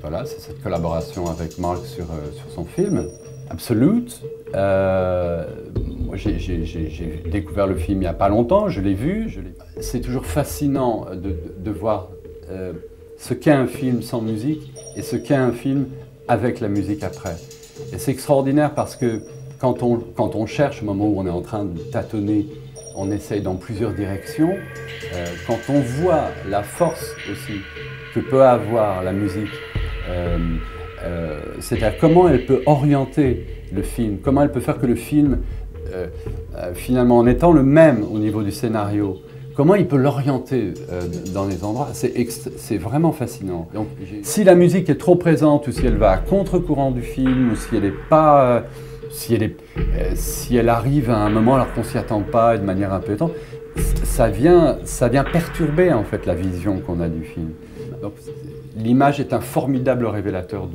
voilà, c'est cette collaboration avec Mark sur son film. Absolute. Moi, j'ai découvert le film il n'y a pas longtemps, je l'ai vu. C'est toujours fascinant de voir ce qu'est un film sans musique et ce qu'est un film avec la musique après. Et c'est extraordinaire parce que quand on cherche, au moment où on est en train de tâtonner, on essaye dans plusieurs directions. Quand on voit la force aussi que peut avoir la musique, c'est-à-dire comment elle peut orienter le film, comment elle peut faire que le film, finalement en étant le même au niveau du scénario, comment il peut l'orienter dans les endroits, c'est vraiment fascinant. Donc, si la musique est trop présente ou si elle va à contre-courant du film ou si elle n'est pas... si elle arrive à un moment alors qu'on ne s'y attend pas et de manière un peu étonnante, ça vient perturber en fait la vision qu'on a du film. L'image est un formidable révélateur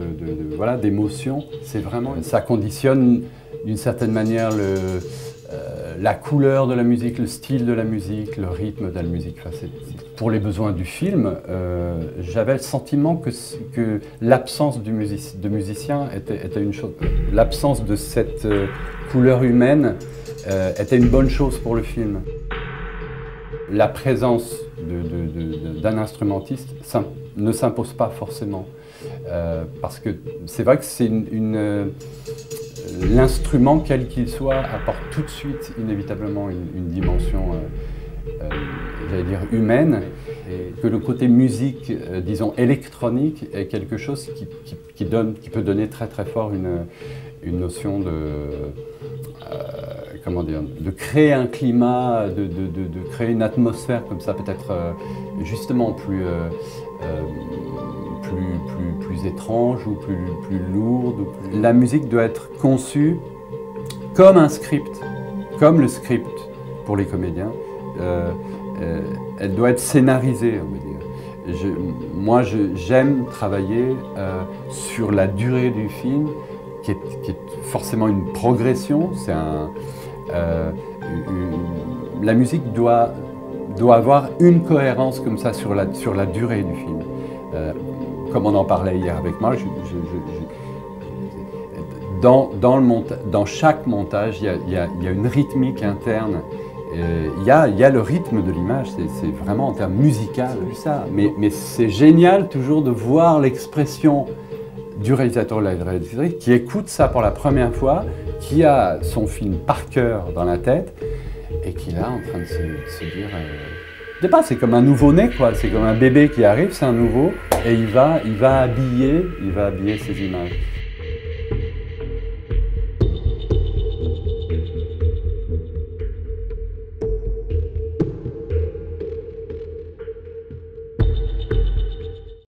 voilà, d'émotions. C'est vraiment, ça conditionne d'une certaine manière la couleur de la musique, le style de la musique, le rythme de la musique. Enfin, pour les besoins du film, j'avais le sentiment que l'absence de musicien était une chose. L'absence de cette couleur humaine était une bonne chose pour le film. La présence d'un instrumentiste ne s'impose pas forcément. Parce que c'est vrai que c'est l'instrument, quel qu'il soit, apporte tout de suite inévitablement une dimension, j'allais dire, humaine. Et que le côté musique, disons électronique, est quelque chose qui peut donner très très fort une notion comment dire, de créer un climat, de créer une atmosphère comme ça, peut-être justement plus étrange ou plus lourde. La musique doit être conçue comme un script, comme le script pour les comédiens. Elle doit être scénarisée, on va dire. Moi, j'aime travailler sur la durée du film, qui est forcément une progression. La musique doit avoir une cohérence comme ça sur la durée du film. Comme on en parlait hier avec Marc, dans chaque montage, il y a une rythmique interne. Il y a le rythme de l'image, c'est vraiment en termes musicaux ça. Mais c'est génial toujours de voir l'expression du réalisateur ou de la réalisatrice qui écoute ça pour la première fois, qui a son film par cœur dans la tête et qui est là en train de se dire... Je sais pas, c'est comme un nouveau-né, quoi. C'est comme un bébé qui arrive, c'est un nouveau, et il va habiller ces images.